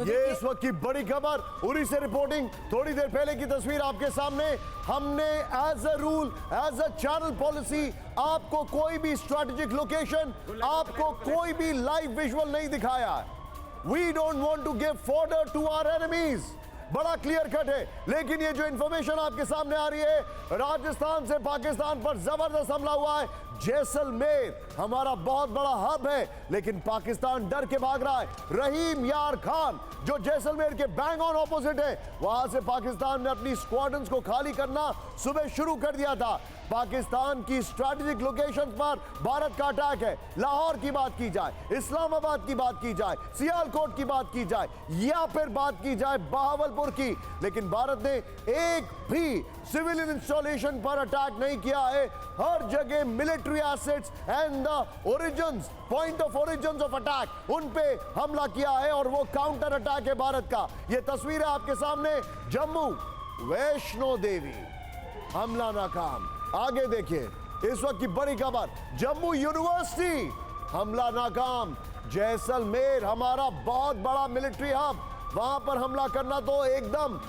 ये इस वक्त की बड़ी खबर, उरी से रिपोर्टिंग। थोड़ी देर पहले की तस्वीर आपके सामने। हमने as a rule, as a channel policy आपको कोई भी स्ट्रैटेजिक लोकेशन, आपको कोई भी लाइव विजुअल नहीं दिखाया। We don't want to give fodder to our enemies. बड़ा क्लियर कट है। लेकिन ये जो इंफॉर्मेशन आपके सामने आ रही है, राजस्थान से पाकिस्तान पर जबरदस्त हमला हुआ है। जैसलमेर हमारा बहुत बड़ा हब है, लेकिन पाकिस्तान डर के भाग रहा है। रहीम यार खान जो जैसलमेर के बैंग ऑन ऑपोजिट है, वहां से पाकिस्तान ने अपनी स्क्वाड्रन्स को खाली करना सुबह शुरू कर दिया था। पाकिस्तान की स्ट्रैटेजिक लोकेशंस पर भारत का अटैक है। लाहौर की बात की जाए, इस्लामाबाद की बात की जाए, सियालकोट की बात की जाए, या फिर बात की जाए बहावलपुर की, लेकिन भारत ने एक भी सिविलियन इंस्टॉलेशन पर अटैक नहीं किया है। हर जगह military assets and the origins, point of origins of attack, उन पे हमला किया है और वो काउंटर अटैक है भारत का। ये तस्वीर है आपके सामने। जम्मू वैष्णो देवी हमला नाकाम। आगे देखिए, इस वक्त की बड़ी खबर, जम्मू यूनिवर्सिटी हमला नाकाम। जैसलमेर हमारा बहुत बड़ा मिलिट्री हब, वहां पर हमला करना तो एकदम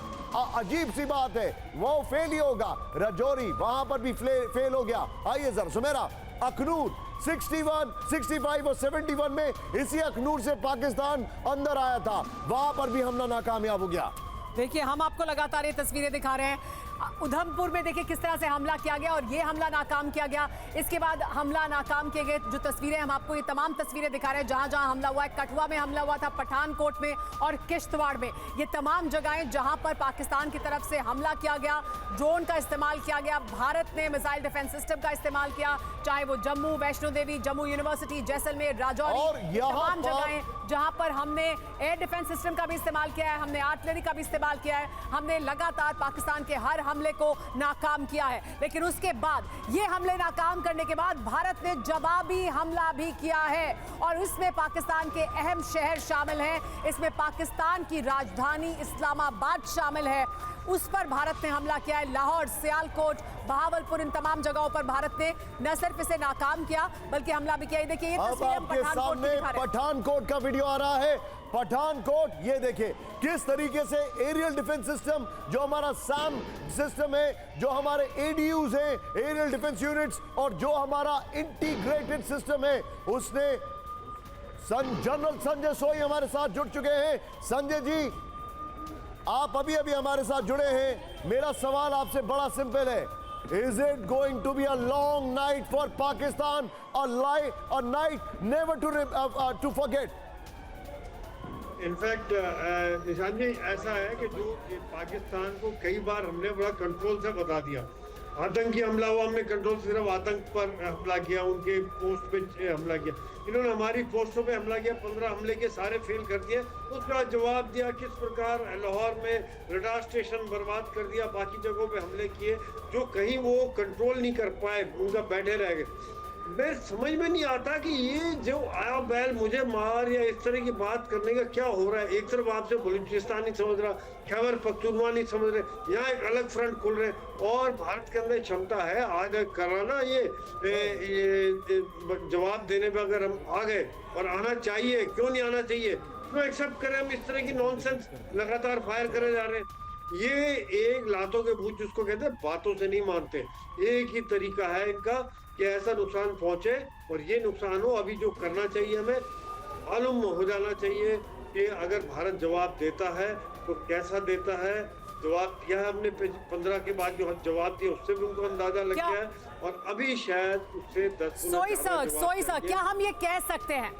अजीब सी बात है, वो फेल ही होगा। राजौरी वहां पर भी फेल हो गया। आइए जरा सुमेरा, अखनूर 61, 65 और 71 में इसी अखनूर से पाकिस्तान अंदर आया था, वहां पर भी हमला नाकामयाब हो गया। देखिए, हम आपको लगातार ये तस्वीरें दिखा रहे हैं। उधमपुर में देखिए किस तरह से हमला किया गया और ये हमला नाकाम किया गया। इसके बाद हमला नाकाम किए गए जो तस्वीरें हम आपको ये तमाम तस्वीरें दिखा रहे हैं, जहां जहां हमला हुआ है। कठुआ में हमला हुआ था, पठानकोट में और किश्तवाड़ में। ये तमाम जगहें जहां पर पाकिस्तान की तरफ से हमला किया गया, ड्रोन का इस्तेमाल किया गया, भारत ने मिसाइल डिफेंस सिस्टम का इस्तेमाल किया, चाहे वो जम्मू, वैष्णो देवी, जम्मू यूनिवर्सिटी, जैसलमेर, राजौरी, तमाम जगहें जहां पर हमने एयर डिफेंस सिस्टम का भी इस्तेमाल किया है, हमने आर्टिलरी का भी इस्तेमाल किया है। हमने लगातार पाकिस्तान के हर हमले को नाकाम किया है। लेकिन उसके बाद ये हमले नाकाम करने के बाद भारत ने जवाबी हमला भी किया है और इसमें पाकिस्तान के अहम शहर शामिल हैं। इसमें पाकिस्तान की राजधानी इस्लामाबाद शामिल है, उस पर भारत ने हमला किया है। लाहौर, सियालकोट, बहावलपुर, इन तमाम जगहों पर भारत ने न सिर्फ इसे नाकाम किया बल्कि हमला भी किया। देखिए, ये तस्वीर हम पठानकोट की दिखा रहे हैं। पठानकोट का वीडियो आ रहा है। पठानकोट, ये देखिए किस तरीके से एरियल डिफेंस सिस्टम, जो हमारा सैम सिस्टम है, जो हमारे एडीयूज हैं, एरियल डिफेंस यूनिट्स, और जो हमारा इंटीग्रेटेड सिस्टम है, उसने जनरल संजय सोई हमारे साथ जुड़ चुके हैं। संजय जी, आप अभी अभी हमारे साथ जुड़े हैं। मेरा सवाल आपसे बड़ा सिंपल है, is it going to be a long night for Pakistan, a night never to forget? In fact Nishan ji, ऐसा है कि जो पाकिस्तान को कई बार हमने बड़ा कंट्रोल से बता दिया। आतंकी हमला हुआ, हमने कंट्रोल सिर्फ आतंक पर हमला किया, उनके पोस्ट पे हमला किया। इन्होंने हमारी पोस्टों पे हमला किया, 15 हमले के सारे फेल कर दिए। उसका जवाब दिया किस प्रकार, लाहौर में रडार स्टेशन बर्बाद कर दिया, बाकी जगहों पे हमले किए जो कहीं वो कंट्रोल नहीं कर पाए, उनका बैठे रह गए। मैं समझ में नहीं आता कि ये जो आया बैल मुझे मार या इस तरह की बात करने का क्या हो रहा है। एक तरफ आपसे बलूचिस्तान नहीं समझ रहा, खैबर पख्तूनवा नहीं समझ रहे, यहाँ एक अलग फ्रंट खुल रहे, और भारत के अंदर क्षमता है आगे कराना। ये जवाब देने पे अगर हम आ गए, और आना चाहिए, क्यों नहीं आना चाहिए, क्यों एक्सेप्ट करें हम इस तरह की नॉनसेंस लगातार फायर करे जा रहे हैं। ये एक लातों के भूत जिसको कहते हैं, बातों से नहीं मानते। एक ही तरीका है इनका कि ऐसा नुकसान पहुंचे और ये नुकसान हो। अभी जो करना चाहिए, हमें मालूम हो जाना चाहिए कि अगर भारत जवाब देता है तो कैसा देता है। जवाब दिया है हमने 15 के बाद, जो जवाब दिया उससे भी उनको अंदाजा लग गया है, और अभी शायद उससे 10 सोई सर, क्या हम ये कह सकते हैं,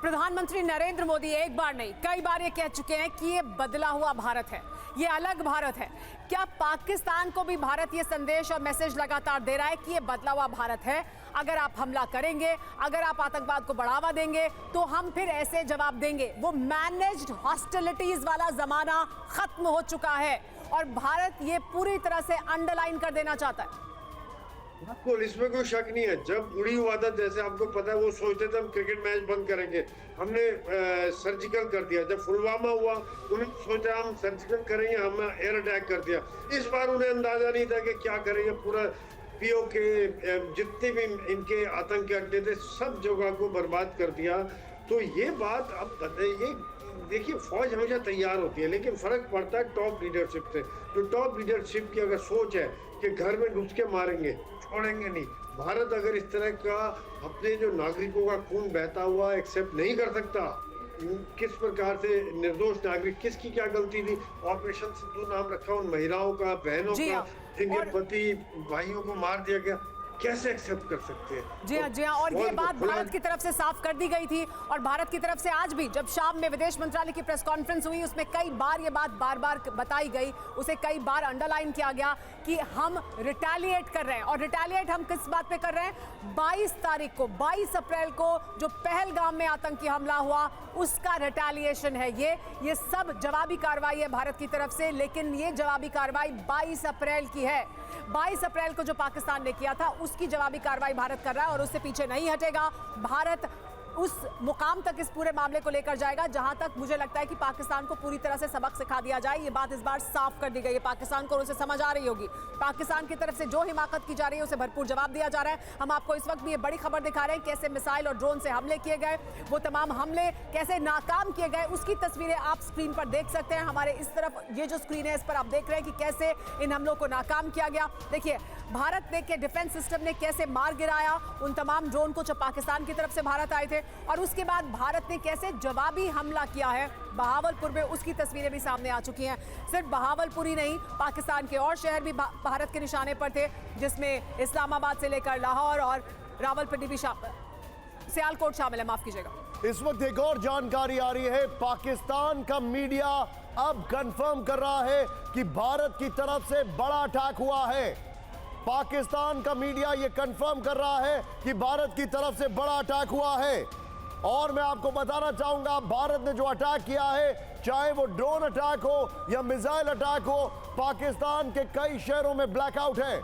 प्रधानमंत्री नरेंद्र मोदी एक बार नहीं कई बार ये कह चुके हैं कि ये बदला हुआ भारत है, ये अलग भारत है। क्या पाकिस्तान को भी भारत ये संदेश और मैसेज लगातार दे रहा है कि ये बदला हुआ भारत है, अगर आप हमला करेंगे, अगर आप आतंकवाद को बढ़ावा देंगे तो हम फिर ऐसे जवाब देंगे। वो मैनेज्ड हॉस्टिलिटीज वाला जमाना खत्म हो चुका है और भारत ये पूरी तरह से अंडरलाइन कर देना चाहता है। बिल्कुल, इसमें कोई शक नहीं है। जब उड़ी हुआ था, जैसे आपको पता है, वो सोचते थे हम क्रिकेट मैच बंद करेंगे, हमने सर्जिकल कर दिया। जब पुलवामा हुआ, उन्होंने सोचा हम सर्जिकल करेंगे, हमने एयर अटैक कर दिया। इस बार उन्हें अंदाजा नहीं था कि क्या करेंगे। पूरा पीओ के जितने भी इनके आतंकी अड्डे थे, सब जगह को बर्बाद कर दिया। तो ये बात अब बताइए, देखिए फौज हमेशा तैयार होती है, लेकिन फर्क पड़ता है टॉप लीडरशिप से। जो टॉप लीडरशिप की अगर सोच है कि घर में घुस के मारेंगे, छोड़ेंगे नहीं, भारत अगर इस तरह का अपने जो नागरिकों का खून बहता हुआ एक्सेप्ट नहीं कर सकता, किस प्रकार से निर्दोष नागरिक, किसकी क्या गलती थी, ऑपरेशन सिंधु नाम रखा उन महिलाओं का, बहनों का, जिनके पति भाइयों को मार दिया गया, कैसे एक्सेप्ट कर सकते हैं? जी हाँ, और ये बात भारत की तरफ से साफ कर दी गई थी, और भारत की तरफ से आज भी जब शाम में विदेश मंत्रालय की प्रेस कॉन्फ्रेंस हुई, उसमें कई बार ये बात बार बार बताई गई, उसे कई बार अंडरलाइन किया गया कि हम रिटेलिएट कर रहे हैं। और रिटेलिएट हम किस बात पे कर रहे हैं? 22 तारीख को, 22 अप्रैल को जो पहलगाम में आतंकी हमला हुआ, उसका रिटेलिएशन है ये सब जवाबी कार्रवाई है भारत की तरफ से। लेकिन ये जवाबी कार्रवाई 22 अप्रैल की है। 22 अप्रैल को जो पाकिस्तान ने किया था उसकी जवाबी कार्रवाई भारत कर रहा है, और उससे पीछे नहीं हटेगा। भारत उस मुकाम तक इस पूरे मामले को लेकर जाएगा जहां तक मुझे लगता है कि पाकिस्तान को पूरी तरह से सबक सिखा दिया जाए। ये बात इस बार साफ कर दी गई है पाकिस्तान को, और उसे समझ आ रही होगी। पाकिस्तान की तरफ से जो हिमाकत की जा रही है उसे भरपूर जवाब दिया जा रहा है। हम आपको इस वक्त भी ये बड़ी खबर दिखा रहे हैं, कैसे मिसाइल और ड्रोन से हमले किए गए, वो तमाम हमले कैसे नाकाम किए गए, उसकी तस्वीरें आप स्क्रीन पर देख सकते हैं। हमारे इस तरफ ये जो स्क्रीन है, इस पर आप देख रहे हैं कि कैसे इन हमलों को नाकाम किया गया। देखिए, भारत के डिफेंस सिस्टम ने कैसे मार गिराया उन तमाम ड्रोन को जो पाकिस्तान की तरफ से भारत आए थे, और उसके बाद भारत ने कैसे जवाबी हमला किया है बहावलपुर में, उसकी तस्वीरें भी सामने आ चुकी हैं। सिर्फ बहावलपुर ही नहीं, पाकिस्तान के और शहर भी भारत के निशाने पर थे, जिसमें इस्लामाबाद से लेकर लाहौर और रावलपिंडी भी सियालकोट शामिल है, माफ कीजिएगा। इस वक्त एक और जानकारी आ रही है, पाकिस्तान का मीडिया अब कंफर्म कर रहा है कि भारत की तरफ से बड़ा अटैक हुआ है। पाकिस्तान का मीडिया यह कंफर्म कर रहा है कि भारत की तरफ से बड़ा अटैक हुआ है। और मैं आपको बताना चाहूंगा, भारत ने जो अटैक किया है, चाहे वो ड्रोन अटैक हो या मिसाइल अटैक हो, पाकिस्तान के कई शहरों में ब्लैकआउट है।